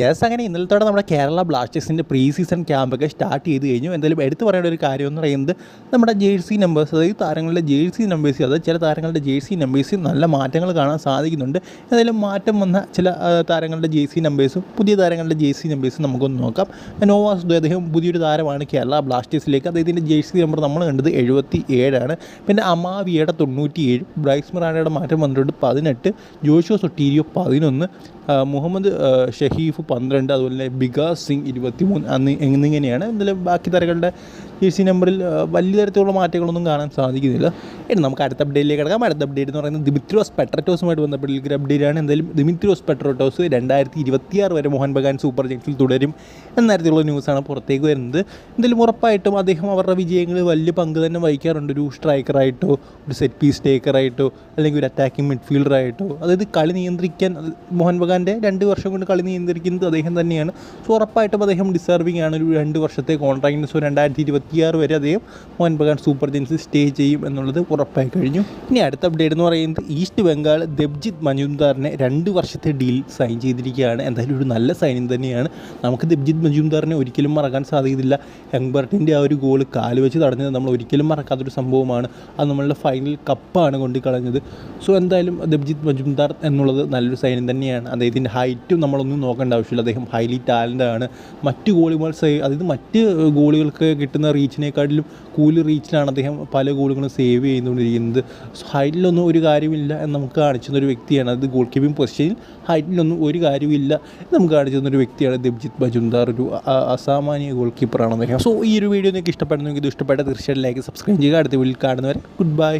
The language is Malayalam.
യെസ്, അങ്ങനെ ഇന്നലത്തോടെ നമ്മുടെ കേരള ബ്ലാസ്റ്റേഴ്സിൻ്റെ പ്രീ സീസൺ ക്യാമ്പൊക്കെ സ്റ്റാർട്ട് ചെയ്ത് കഴിഞ്ഞു. എന്തായാലും എടുത്തു പറയേണ്ട ഒരു കാര്യം എന്ന് പറയുന്നത് നമ്മുടെ ജേഴ്സി നമ്പേഴ്സ്, അതായത് താരങ്ങളുടെ ജേഴ്സി നമ്പേഴ്സ്, അതായത് ചില താരങ്ങളുടെ ജേഴ്സി നമ്പേഴ്സിൽ നല്ല മാറ്റങ്ങൾ കാണാൻ സാധിക്കുന്നുണ്ട്. എന്തായാലും മാറ്റം വന്ന ചില താരങ്ങളുടെ ജേഴ്സി നമ്പേഴ്സും പുതിയ താരങ്ങളുടെ ജേഴ്സി നമ്പേഴ്സും നമുക്കൊന്ന് നോക്കാം. നോവാസ് അദ്ദേഹം പുതിയൊരു താരമാണ് കേരള ബ്ലാസ്റ്റേഴ്സിലേക്ക്. അദ്ദേഹത്തിൻ്റെ ജേഴ്സി നമ്പർ നമ്മൾ കണ്ടത് 77 പിന്നെ അമാവിയുടെ 97, ബ്രൈസ് മിറാനയുടെ മാറ്റം വന്നിട്ടുണ്ട് 18, ജോഷുവ സൊട്ടീരിയോ 11, മുഹമ്മദ് ഷഹീഫ് 12, അതുപോലെ തന്നെ ബികാസ് സിംഗ് 23 എന്നിങ്ങനെയാണ്. എന്തായാലും ബാക്കി താരങ്ങളുടെ ജേഴ്സി നമ്പറിൽ വലിയ തരത്തിലുള്ള മാറ്റങ്ങളൊന്നും കാണാൻ സാധിക്കുന്നില്ല. ഇനി നമുക്ക് അടുത്ത അപ്ഡേറ്റിലേക്ക് കിടക്കാം. അടുത്ത അപ്ഡേറ്റ് എന്ന് പറയുന്നത് ദിമിത്രിയോസ് പെട്രറ്റോസുമായിട്ട് ബന്ധപ്പെട്ടുള്ള അപ്ഡേറ്റാണ്. എന്തായാലും ദിമിത്രിയോസ് പെട്രറ്റോസ് 2026 വരെ മോഹൻ ബഗാൻ സൂപ്പർ ജയൻസിൽ തുടരും എന്ന തരത്തിലുള്ള ന്യൂസാണ് പുറത്തേക്ക് വരുന്നത്. എന്തായാലും ഉറപ്പായിട്ടും അദ്ദേഹം അവരുടെ വിജയങ്ങളിൽ വലിയ പങ്ക് തന്നെ വഹിക്കാറുണ്ട്. ഒരു സ്ട്രൈക്കറായിട്ടോ, ഒരു സെറ്റ് പീസ് ടേക്കറായിട്ടോ, അല്ലെങ്കിൽ ഒരു അറ്റാക്കിംഗ് മിഡ്ഫീൽഡറായിട്ടോ, അതായത് കളി നിയന്ത്രിക്കാൻ മോഹൻ ബഗാൻ്റെ 2 വർഷം കൊണ്ട് കളി നിയന്ത്രിക്കുന്നത് അദ്ദേഹം തന്നെയാണ്. സോ ഉറപ്പായിട്ടും അദ്ദേഹം ഡിസർവിംഗ് ആണ്. ഒരു 2 വർഷത്തെ കോൺട്രാക്റ്റിന്. സോ 2026 വരെ അദ്ദേഹം മോഹൻ ബഗാൻ സൂപ്പർ ജയൻസിൽ സ്റ്റേ ചെയ്യും എന്നുള്ളത് ഉറപ്പായി കഴിഞ്ഞു. ഇനി അടുത്ത അപ്ഡേറ്റ് എന്ന് പറയുന്നത് ഈസ്റ്റ് ബംഗാൾ ദേബ്ജിത്ത് മജുംദാറിനെ 2 വർഷത്തെ ഡീൽ സൈൻ ചെയ്തിരിക്കുകയാണ്. എന്തായാലും ഒരു നല്ല സൈനിങ് തന്നെയാണ്. നമുക്ക് ദേബ്ജിത്ത് മജുംദാറിനെ ഒരിക്കലും മറക്കാൻ സാധിക്കില്ല. എംബർട്ടിൻ്റെ ആ ഒരു ഗോൾ കാല് വെച്ച് തടഞ്ഞത് നമ്മൾ ഒരിക്കലും മറക്കാത്തൊരു സംഭവമാണ്. അത് നമ്മളുടെ ഫൈനൽ കപ്പാണ് കൊണ്ടുകളഞ്ഞത്. സോ എന്തായാലും ദേബ്ജിത്ത് മജുംദാർ എന്നുള്ളത് നല്ലൊരു സൈനിങ് തന്നെയാണ്. അദ്ദേഹത്തിൻ്റെ ഹൈറ്റും നമ്മളൊന്നും നോക്കേണ്ട ആവശ്യമില്ല. അദ്ദേഹം ഹൈലി ടാലൻ്റാണ്. മറ്റ് ഗോളികൾ അതായത് മറ്റ് ഗോളുകൾക്ക് കിട്ടുന്ന റീച്ചിനേക്കാട്ടിലും കൂടുതൽ റീച്ചിലാണ് അദ്ദേഹം പല ഗോളുകളും സേവ് ചെയ്തുകൊണ്ടിരിക്കുന്നത്. സോ ഹൈറ്റിലൊന്നും ഒരു കാര്യമില്ല എന്ന് നമുക്ക് കാണിച്ചു തന്നൊരു വ്യക്തിയാണ്. അത് ഗോൾ കീപ്പിംഗ് പൊസിഷനിൽ ഹൈറ്റിലൊന്നും ഒരു കാര്യമില്ല എന്ന് നമുക്ക് കാണിച്ചു തന്നൊരു വ്യക്തിയാണ് ദേബ്ജിത്ത് മജുംദാർ. ഒരു അസാമാന്യ ഗോൾ കീപ്പറാണ് അദ്ദേഹം. സോ ഈ ഒരു വീഡിയോ നിങ്ങൾക്ക് ഇഷ്ടപ്പെടുന്നെങ്കിൽ ഇത് ഇഷ്ടപ്പെട്ട തീർച്ചയായിട്ടും ലൈക്ക്, സബ്സ്ക്രൈബ് ചെയ്യുക. അടുത്ത വീഡിയോയിൽ കാണുന്നവരെ ഗുഡ് ബൈ.